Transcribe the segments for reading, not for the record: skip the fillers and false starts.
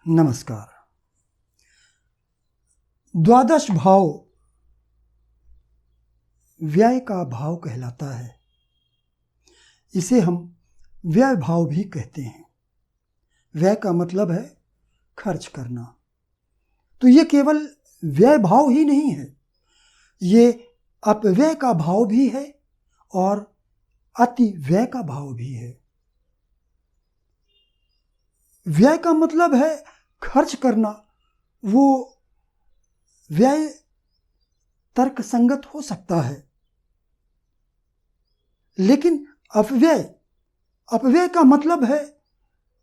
नमस्कार। द्वादश भाव व्यय का भाव कहलाता है। इसे हम व्यय भाव भी कहते हैं। व्यय का मतलब है खर्च करना। तो ये केवल व्यय भाव ही नहीं है, ये अपव्यय का भाव भी है और अति व्यय का भाव भी है। व्यय का मतलब है खर्च करना। वो व्यय तर्कसंगत हो सकता है, लेकिन अपव्यय का मतलब है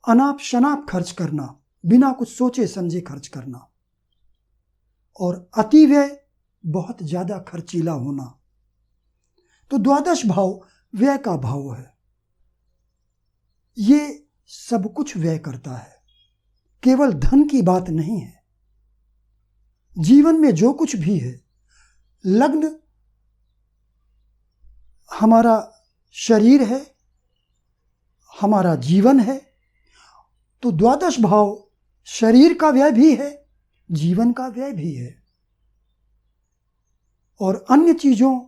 अनाप शनाप खर्च करना, बिना कुछ सोचे समझे खर्च करना। और अति व्यय बहुत ज्यादा खर्चीला होना। तो द्वादश भाव व्यय का भाव है। ये सब कुछ व्यय करता है, केवल धन की बात नहीं है। जीवन में जो कुछ भी है, लग्न हमारा शरीर है, हमारा जीवन है। तो द्वादश भाव शरीर का व्यय भी है, जीवन का व्यय भी है, और अन्य चीजों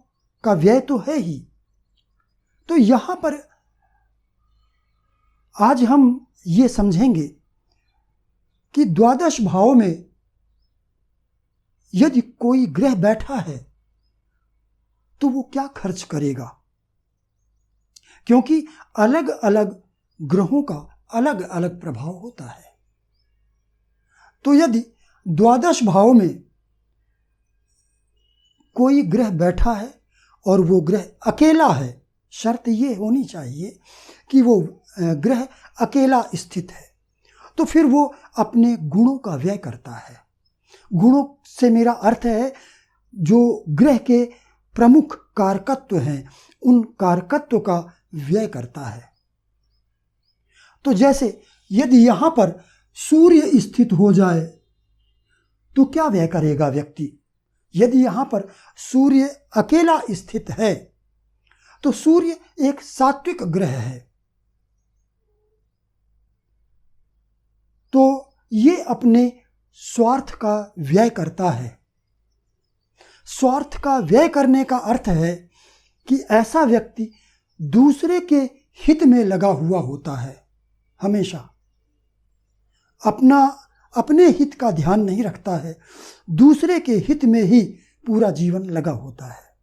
का व्यय तो है ही। तो यहां पर आज हम ये समझेंगे कि द्वादश भाव में यदि कोई ग्रह बैठा है तो वो क्या खर्च करेगा, क्योंकि अलग अलग ग्रहों का अलग अलग प्रभाव होता है। तो यदि द्वादश भाव में कोई ग्रह बैठा है और वो ग्रह अकेला है, शर्त ये होनी चाहिए कि वो ग्रह अकेला स्थित है, तो फिर वो अपने गुणों का व्यय करता है। गुणों से मेरा अर्थ है जो ग्रह के प्रमुख कारकत्व हैं, उन कारकत्व का व्यय करता है। तो जैसे यदि यहां पर सूर्य स्थित हो जाए तो क्या व्यय करेगा व्यक्ति। यदि यहां पर सूर्य अकेला स्थित है तो सूर्य एक सात्विक ग्रह है, तो ये अपने स्वार्थ का व्यय करता है। स्वार्थ का व्यय करने का अर्थ है कि ऐसा व्यक्ति दूसरे के हित में लगा हुआ होता है। हमेशा अपने हित का ध्यान नहीं रखता है, दूसरे के हित में ही पूरा जीवन लगा होता है।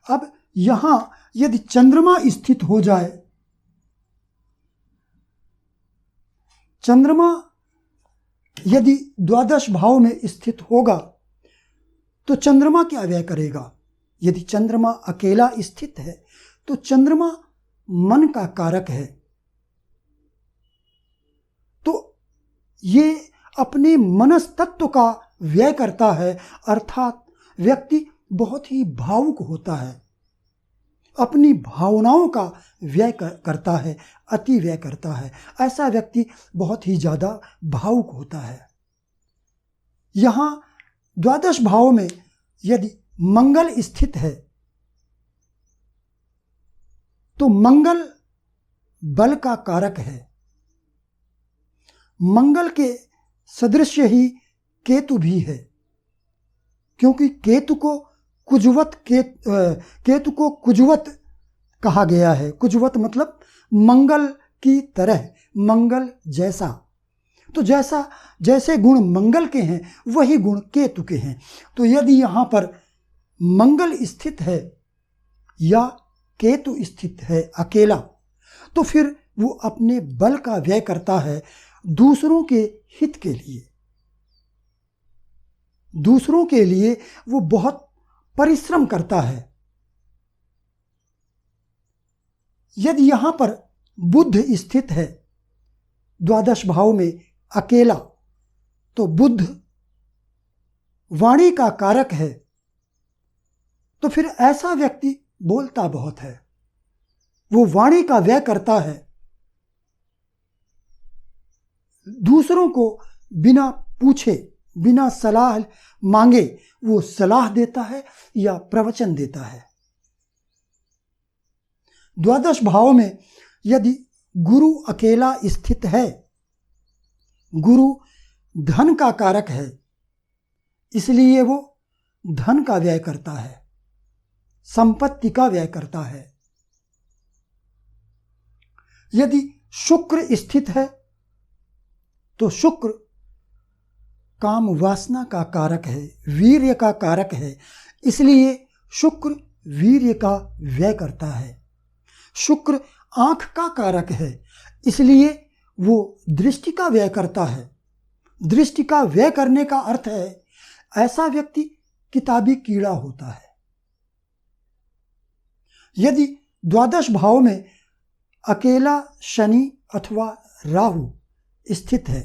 अब यहां यदि चंद्रमा स्थित हो जाए, चंद्रमा यदि द्वादश भाव में स्थित होगा तो चंद्रमा क्या व्यय करेगा। यदि चंद्रमा अकेला स्थित है तो चंद्रमा मन का कारक है, तो ये अपने मनस्तत्व का व्यय करता है। अर्थात व्यक्ति बहुत ही भावुक होता है, अपनी भावनाओं का व्यय करता है, अति व्यय करता है। ऐसा व्यक्ति बहुत ही ज्यादा भावुक होता है। यहां द्वादश भाव में यदि मंगल स्थित है तो मंगल बल का कारक है। मंगल के सदृश ही केतु भी है, क्योंकि केतु को कुजवत कहा गया है। कुजवत मतलब मंगल की तरह, मंगल जैसा। तो जैसे गुण मंगल के हैं वही गुण केतु के हैं। तो यदि यहां पर मंगल स्थित है या केतु स्थित है अकेला, तो फिर वो अपने बल का व्यय करता है दूसरों के हित के लिए। दूसरों के लिए वो बहुत परिश्रम करता है। यदि यहां पर बुध स्थित है द्वादश भाव में अकेला, तो बुध वाणी का कारक है, तो फिर ऐसा व्यक्ति बोलता बहुत है, वो वाणी का व्यय करता है, दूसरों को बिना पूछे बिना सलाह मांगे वो सलाह देता है या प्रवचन देता है। द्वादश भाव में यदि गुरु अकेला स्थित है, गुरु धन का कारक है, इसलिए वो धन का व्यय करता है, संपत्ति का व्यय करता है। यदि शुक्र स्थित है तो शुक्र काम वासना का कारक है, वीर्य का कारक है, इसलिए शुक्र वीर्य का व्यय करता है। शुक्र आंख का कारक है, इसलिए वो दृष्टि का व्यय करता है। दृष्टि का व्यय करने का अर्थ है ऐसा व्यक्ति किताबी कीड़ा होता है। यदि द्वादश भाव में अकेला शनि अथवा राहु स्थित है,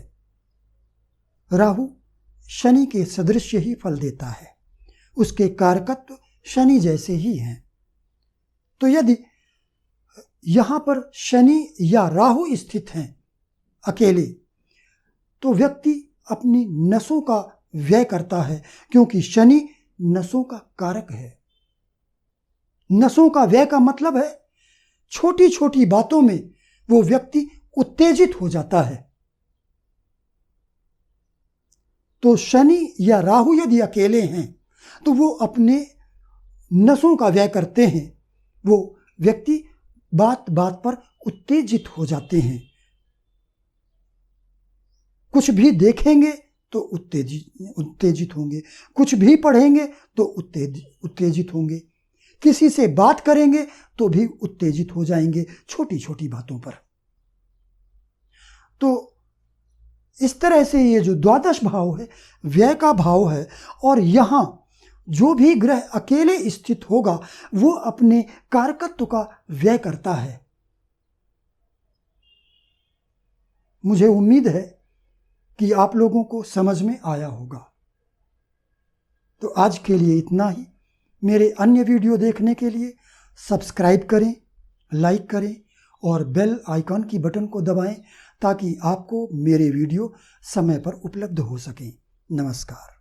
राहु शनि के सदृश ही फल देता है, उसके कारकत्व शनि जैसे ही हैं। तो यदि यहाँ पर शनि या राहु स्थित हैं अकेले, तो व्यक्ति अपनी नसों का व्यय करता है, क्योंकि शनि नसों का कारक है। नसों का व्यय का मतलब है छोटी छोटी बातों में वो व्यक्ति उत्तेजित हो जाता है। तो शनि या राहु यदि अकेले हैं तो वो अपने नसों का व्यय करते हैं, वो व्यक्ति बात बात पर उत्तेजित हो जाते हैं। कुछ भी देखेंगे तो उत्तेजित होंगे, कुछ भी पढ़ेंगे तो उत्तेजित होंगे, किसी से बात करेंगे तो भी उत्तेजित हो जाएंगे छोटी छोटी बातों पर। तो इस तरह से ये जो द्वादश भाव है व्यय का भाव है, और यहाँ जो भी ग्रह अकेले स्थित होगा वो अपने कारकत्व का व्यय करता है। मुझे उम्मीद है कि आप लोगों को समझ में आया होगा। तो आज के लिए इतना ही। मेरे अन्य वीडियो देखने के लिए सब्सक्राइब करें, लाइक करें और बेल आइकन की बटन को दबाएं ताकि आपको मेरे वीडियो समय पर उपलब्ध हो सकें। नमस्कार।